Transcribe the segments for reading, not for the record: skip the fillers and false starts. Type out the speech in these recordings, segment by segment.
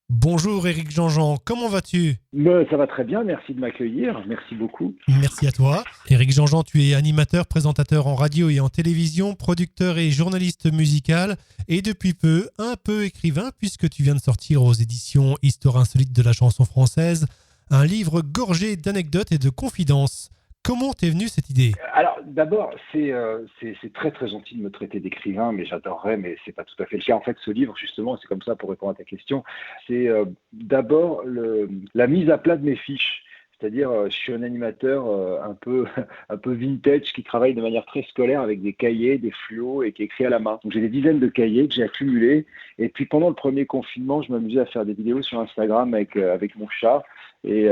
Bonjour Éric Jean-Jean, comment vas-tu? Ça va très bien, merci de m'accueillir, merci beaucoup. Merci à toi. Éric Jean-Jean, tu es animateur, présentateur en radio et en télévision, producteur et journaliste musical et depuis peu, un peu écrivain puisque tu viens de sortir aux éditions Histoire insolite de la chanson française un livre gorgé d'anecdotes et de confidences. Comment t'es venue cette idée? Alors d'abord, c'est très très gentil de me traiter d'écrivain, mais j'adorerais, mais c'est pas tout à fait le cas. En fait, ce livre, justement, c'est comme ça pour répondre à ta question, c'est d'abord la mise à plat de mes fiches. C'est-à-dire, je suis un animateur un peu, un peu vintage qui travaille de manière très scolaire avec des cahiers, des fluos et qui écrit à la main. Donc j'ai des dizaines de cahiers que j'ai accumulés. Et puis pendant le premier confinement, je m'amusais à faire des vidéos sur Instagram avec mon chat. Et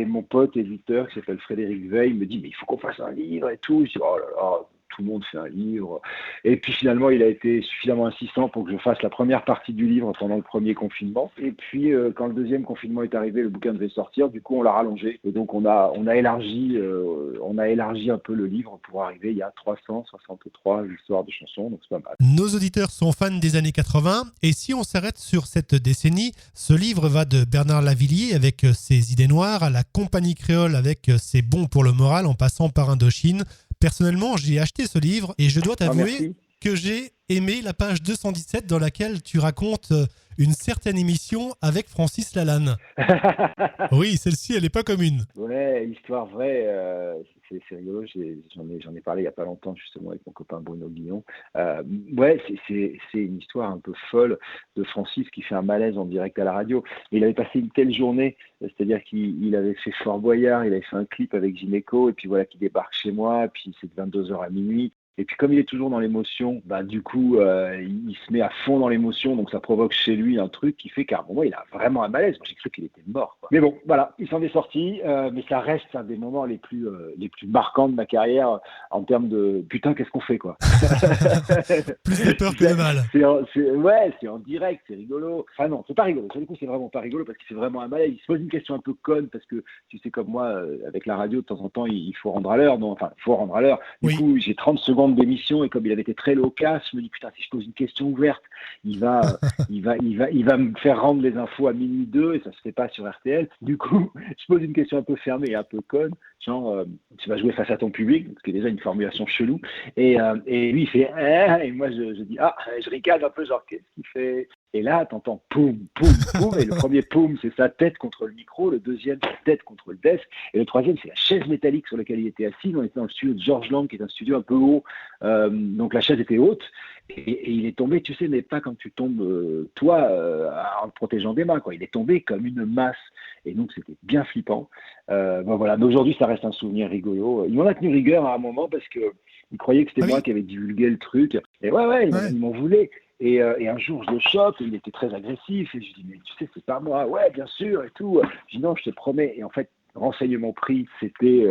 mon pote éditeur qui s'appelle Frédéric Veil me dit mais il faut qu'on fasse un livre et tout. Je dis oh là là, tout le monde fait un livre. Et puis finalement, il a été suffisamment insistant pour que je fasse la première partie du livre pendant le premier confinement. Et puis quand le deuxième confinement est arrivé, le bouquin devait sortir. Du coup, on l'a rallongé. Et donc on a élargi un peu le livre pour arriver il y a 363 histoires de chansons. Donc c'est pas mal. Nos auditeurs sont fans des années 80 et si on s'arrête sur cette décennie, ce livre va de Bernard Lavilliers avec ses idées noires à la compagnie créole avec ses bons pour le moral en passant par Indochine. Personnellement, j'ai acheté ce livre et je dois Ah t'avouer merci. que j'ai aimé la page 217 dans laquelle tu racontes une certaine émission avec Francis Lalanne. Oui, celle-ci, elle n'est pas commune. Ouais, histoire vraie, c'est rigolo, j'en ai parlé il y a pas longtemps justement avec mon copain Bruno Guillon. Ouais, c'est une histoire un peu folle de Francis qui fait un malaise en direct à la radio. Il avait passé une telle journée, c'est-à-dire qu'il avait fait Fort Boyard, il avait fait un clip avec Gynéco, et puis voilà qu'il débarque chez moi, puis c'est de 22 heures à minuit. Et puis comme il est toujours dans l'émotion, bah du coup il se met à fond dans l'émotion, donc ça provoque chez lui un truc qui fait qu'à un moment il a vraiment un malaise. Moi j'ai cru qu'il était mort, quoi. Mais bon, voilà, il s'en est sorti, mais ça reste un des moments les plus marquants de ma carrière en termes de putain qu'est-ce qu'on fait quoi. Plus de peur que de mal. Ouais, c'est en direct, c'est rigolo. Enfin non, c'est pas rigolo. Sur le coup, c'est vraiment pas rigolo parce qu'il fait vraiment un malaise. Il se pose une question un peu conne parce que tu sais comme moi, avec la radio, de temps en temps, il faut rendre à l'heure. Non, enfin, il faut rendre à l'heure. Du Oui. coup, j'ai 30 secondes d'émission et comme il avait été très loquace, je me dis putain, si je pose une question ouverte, il va me faire rendre les infos à minuit 2 et ça se fait pas sur RTL. Du coup, je pose une question un peu fermée et un peu conne, genre tu vas jouer face à ton public, ce qui est déjà une formulation chelou. Et lui, il fait et moi, je dis ah, je ricane un peu, genre qu'est-ce qu'il fait? Et là, t'entends poum, poum, poum, et le premier poum, c'est sa tête contre le micro, le deuxième, sa tête contre le desk, et le troisième, c'est la chaise métallique sur laquelle il était assis. On était dans le studio de George Lang, qui est un studio un peu haut, donc la chaise était haute, et il est tombé, tu sais, mais pas quand tu tombes, toi, en te protégeant des mains, quoi. Il est tombé comme une masse, et donc c'était bien flippant. Bon, voilà, mais aujourd'hui, ça reste un souvenir rigolo. Il m'en a tenu rigueur à un moment parce que il croyait que c'était Ah moi oui? qui avais divulgué le truc. Et ouais, Ouais. ils m'en voulaient. Et un jour, je le chope, il était très agressif, et je dis, mais tu sais, c'est pas moi, ouais, bien sûr, et tout. Je dis, non, je te promets. Et en fait, renseignement pris, c'était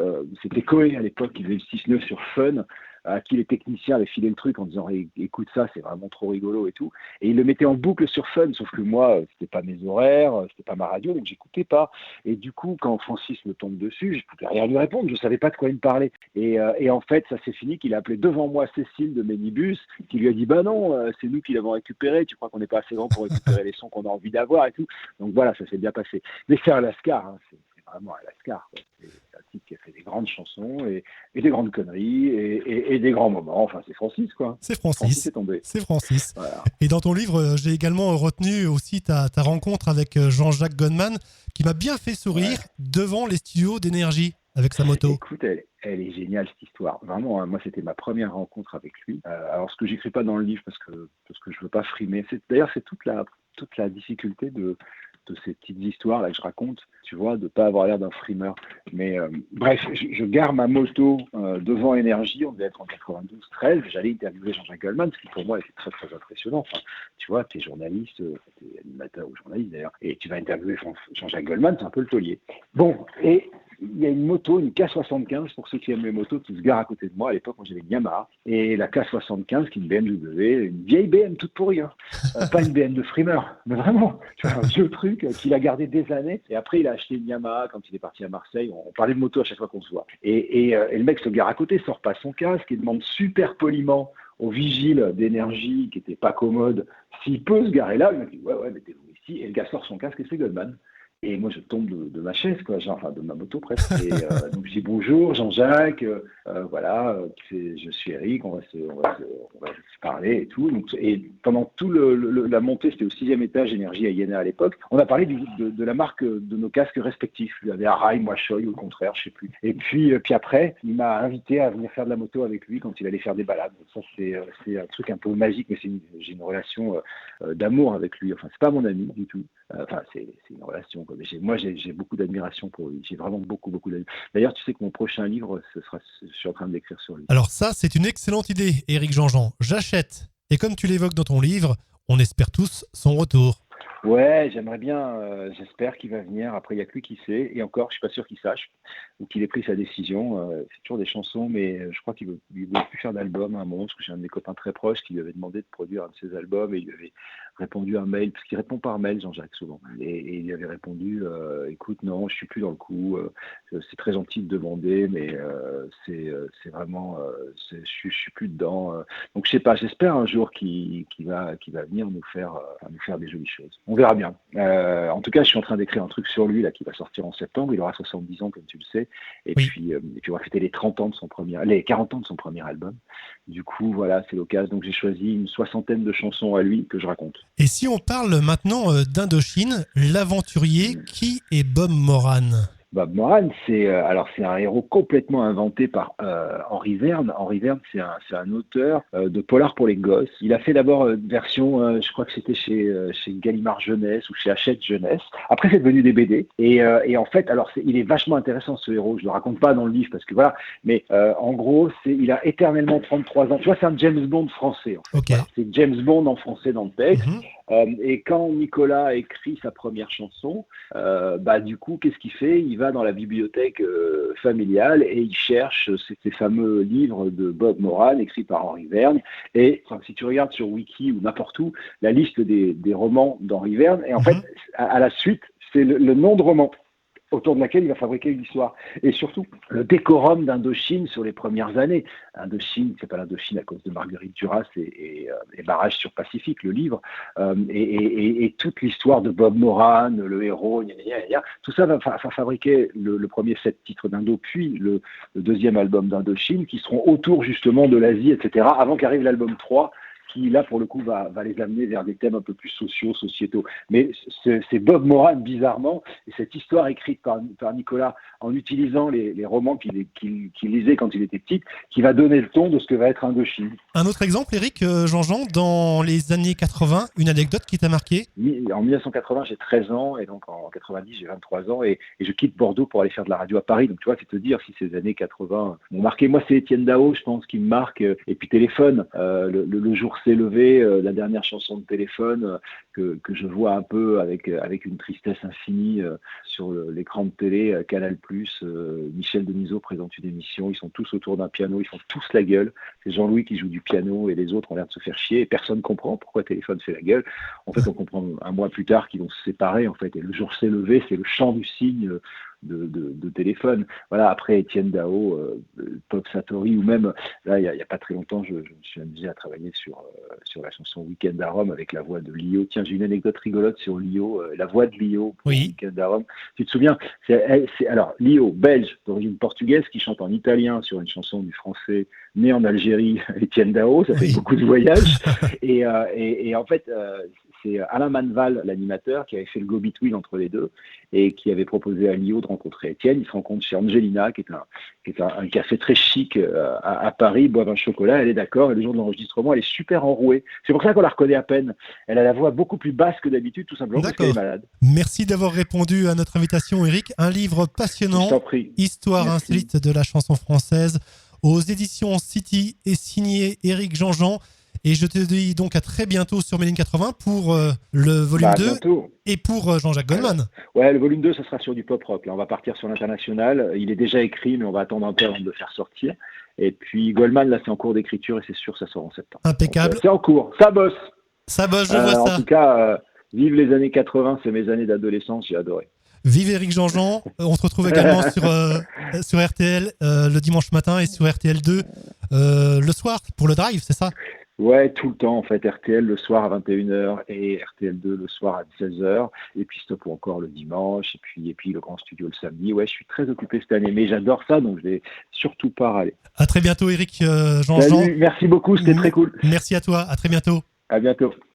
Coé à l'époque, qui faisait le 6-9 sur Fun, à qui les techniciens avaient filé le truc en disant, écoute ça, c'est vraiment trop rigolo et tout. Et il le mettait en boucle sur Fun, sauf que moi, c'était pas mes horaires, c'était pas ma radio, donc j'écoutais pas. Et du coup, quand Francis me tombe dessus, je pouvais rien lui répondre, je savais pas de quoi il me parlait. Et en fait, ça s'est fini qu'il a appelé devant moi Cécile de Ménibus, qui lui a dit bah non, c'est nous qui l'avons récupéré, tu crois qu'on n'est pas assez grand pour récupérer les sons qu'on a envie d'avoir et tout. Donc voilà, ça s'est bien passé. Mais c'est un Lascar, hein, c'est vraiment un Lascar, quoi. C'est un type qui a fait des grandes chansons et des grandes conneries et des grands moments. Enfin, c'est Francis, quoi. C'est Francis Francis. est tombé. C'est Francis. Voilà. Et dans ton livre, j'ai également retenu aussi ta rencontre avec Jean-Jacques Goldman, qui m'a bien fait sourire Ouais. devant les studios d'énergie avec sa moto. Écoute, elle est géniale cette histoire. Vraiment, hein, moi c'était ma première rencontre avec lui. Alors ce que j'écris pas dans le livre parce que je veux pas frimer. D'ailleurs c'est toute la difficulté de ces petites histoires là que je raconte. Tu vois, de pas avoir l'air d'un frimeur. Mais bref, je gare ma moto devant Énergie. On devait être en 92-13. J'allais interviewer Jean-Jacques Goldman, ce qui pour moi était très très impressionnant. Enfin, tu vois, tu es journaliste, t'es animateur ou journaliste d'ailleurs, et tu vas interviewer Jean-Jacques Goldman, c'est un peu le taulier. Bon, et il y a une moto, une K75, pour ceux qui aiment les motos, qui se gare à côté de moi. À l'époque, moi, j'avais une Yamaha. Et la K75, qui est une BMW, une vieille BM toute pourrie, hein. Pas une BM de frimeur, mais vraiment, tu vois, un vieux truc qu'il a gardé des années. Et après, il a acheté une Yamaha quand il est parti à Marseille. On parlait de moto à chaque fois qu'on se voit. Et le mec se gare à côté, sort pas son casque, et demande super poliment au vigile d'énergie, qui était pas commode, s'il peut se garer là. Il m'a dit, ouais, mettez-vous et le gars sort son casque et c'est Goldman. Et moi, je tombe de ma chaise, quoi, genre, enfin de ma moto presque. Et donc, je dis bonjour, Jean-Jacques, voilà, je suis Eric, on va se parler et tout. Donc, et pendant tout la montée, c'était au 6e étage, Énergie à Iéna à l'époque, on a parlé de la marque de nos casques respectifs. Il avait Arai, moi Shoei, ou le contraire, je sais plus. Et puis après, il m'a invité à venir faire de la moto avec lui quand il allait faire des balades. Ça, c'est un truc un peu magique, mais j'ai une relation d'amour avec lui. Enfin, c'est pas mon ami du tout. Enfin, c'est une relation. Moi, j'ai beaucoup d'admiration pour lui. J'ai vraiment beaucoup d'admiration. D'ailleurs, tu sais que mon prochain livre, je suis en train de l'écrire sur lui. Alors ça, c'est une excellente idée, Éric Jean-Jean. J'achète. Et comme tu l'évoques dans ton livre, on espère tous son retour. Ouais, j'aimerais bien, j'espère qu'il va venir. Après, il n'y a que lui qui sait. Et encore, je suis pas sûr qu'il sache ou qu'il ait pris sa décision. C'est toujours des chansons, mais je crois qu'il ne veut plus faire d'album à un moment, parce que j'ai un de mes copains très proches qui lui avait demandé de produire un de ses albums et il lui avait répondu un mail, parce qu'il répond par mail, Jean-Jacques, souvent. Et il lui avait répondu, écoute, non, je suis plus dans le coup. C'est très gentil de demander, mais c'est vraiment, je suis plus dedans. Donc, je sais pas, j'espère un jour qu'il va venir nous faire des jolies choses. On verra bien. En tout cas, je suis en train d'écrire un truc sur lui là qui va sortir en septembre. Il aura 70 ans, comme tu le sais. Et puis on va fêter les 40 ans de son premier album. Du coup, voilà, c'est l'occasion. Donc j'ai choisi une 60aine de chansons à lui que je raconte. Et si on parle maintenant d'Indochine, l'aventurier, qui est Bob Moran ? Bob Moran, c'est un héros complètement inventé par Henri Verne. Henri Verne, c'est un auteur de polar pour les gosses. Il a fait d'abord une version, je crois que c'était chez Gallimard Jeunesse ou chez Hachette Jeunesse. Après, c'est devenu des BD. Et en fait, alors il est vachement intéressant ce héros. Je le raconte pas dans le livre parce que voilà. Mais en gros, il a éternellement 33 ans. Tu vois, c'est un James Bond français. En fait. Okay. Voilà. C'est James Bond en français dans le texte. Et quand Nicolas écrit sa première chanson, du coup, qu'est-ce qu'il fait ? Il va dans la bibliothèque familiale et il cherche ces fameux livres de Bob Moran écrits par Henri Verne. Et si tu regardes sur Wiki ou n'importe où, la liste des romans d'Henri Verne, et en fait, à la suite, c'est le nom de roman autour de laquelle il va fabriquer une histoire. Et surtout, le décorum d'Indochine sur les premières années. Indochine, c'est pas l'Indochine à cause de Marguerite Duras et Barrage sur Pacifique, le livre, et toute l'histoire de Bob Moran, le héros, tout ça va fabriquer le premier 7 titres d'Indo, puis le deuxième album d'Indochine, qui seront autour justement de l'Asie, etc., avant qu'arrive l'album 3, qui là pour le coup va les amener vers des thèmes un peu plus sociétaux. Mais c'est Bob Moran, bizarrement, et cette histoire écrite par Nicolas en utilisant les romans qu'il lisait quand il était petit, qui va donner le ton de ce que va être Indochine. Un autre exemple, Éric Jean-Jean, dans les années 80, une anecdote qui t'a marqué ? En 1980, j'ai 13 ans, et donc en 90, j'ai 23 ans, et je quitte Bordeaux pour aller faire de la radio à Paris. Donc tu vois, c'est te dire si ces années 80 m'ont marqué. Moi, c'est Étienne Dao, je pense, qui me marque, et puis Téléphone, le jour s'est levé, la dernière chanson de Téléphone, que je vois un peu avec une tristesse infinie sur l'écran de télé, Canal+, Michel Denisot présente une émission, ils sont tous autour d'un piano, ils font tous la gueule, c'est Jean-Louis qui joue du piano et les autres ont l'air de se faire chier et personne comprend pourquoi Téléphone fait la gueule. En fait, on comprend un mois plus tard qu'ils vont se séparer, en fait, et le jour s'est levé, c'est le chant du cygne de Téléphone. Voilà, après Étienne Dao, Pop Satori, ou même, là, il y a pas très longtemps, je me suis amusé à travailler sur la chanson Weekend à Rome avec la voix de Lio. Tiens, j'ai une anecdote rigolote sur Lio, la voix de Lio pour Weekend à Rome. Tu te souviens, alors, Lio, belge, d'origine portugaise, qui chante en italien sur une chanson du français né en Algérie, Étienne Dao, ça fait beaucoup de voyages. Et en fait, c'est Alain Manval, l'animateur, qui avait fait le go-between entre les deux et qui avait proposé à Lio de rencontrer Étienne. Il se rencontre chez Angelina, qui est un café très chic à Paris, boivent un chocolat, elle est d'accord, et le jour de l'enregistrement, elle est super enrouée. C'est pour ça qu'on la reconnaît à peine. Elle a la voix beaucoup plus basse que d'habitude, tout simplement parce qu'elle est malade. Merci d'avoir répondu à notre invitation, Éric. Un livre passionnant, Je t'en prie. Histoire insolite de la chanson française, aux éditions City, est signé Éric Jean-Jean. Et je te dis donc à très bientôt sur Méline 80 pour le volume 2 bientôt. Et pour Jean-Jacques Goldman. Ouais, le volume 2, ça sera sur du pop-rock. Là, on va partir sur l'international. Il est déjà écrit, mais on va attendre un peu avant de le faire sortir. Et puis Goldman, là, c'est en cours d'écriture et c'est sûr, ça sort en septembre. Impeccable. Donc, c'est en cours. Ça bosse. Ça bosse, je vois ça. En tout cas, vive les années 80, c'est mes années d'adolescence, j'ai adoré. Vive Éric Jean-Jean. On se retrouve également sur RTL le dimanche matin et sur RTL2 le soir pour le drive, c'est ça ? Ouais, tout le temps en fait. RTL le soir à 21h et RTL2 le soir à 16h. Et puis Stop ou encore le dimanche. Et puis le grand studio le samedi. Ouais, je suis très occupé cette année, mais j'adore ça, donc je vais surtout pas râler. À très bientôt, Eric Jean-Jean. Salut, merci beaucoup, c'était très cool. Merci à toi. À très bientôt. À bientôt.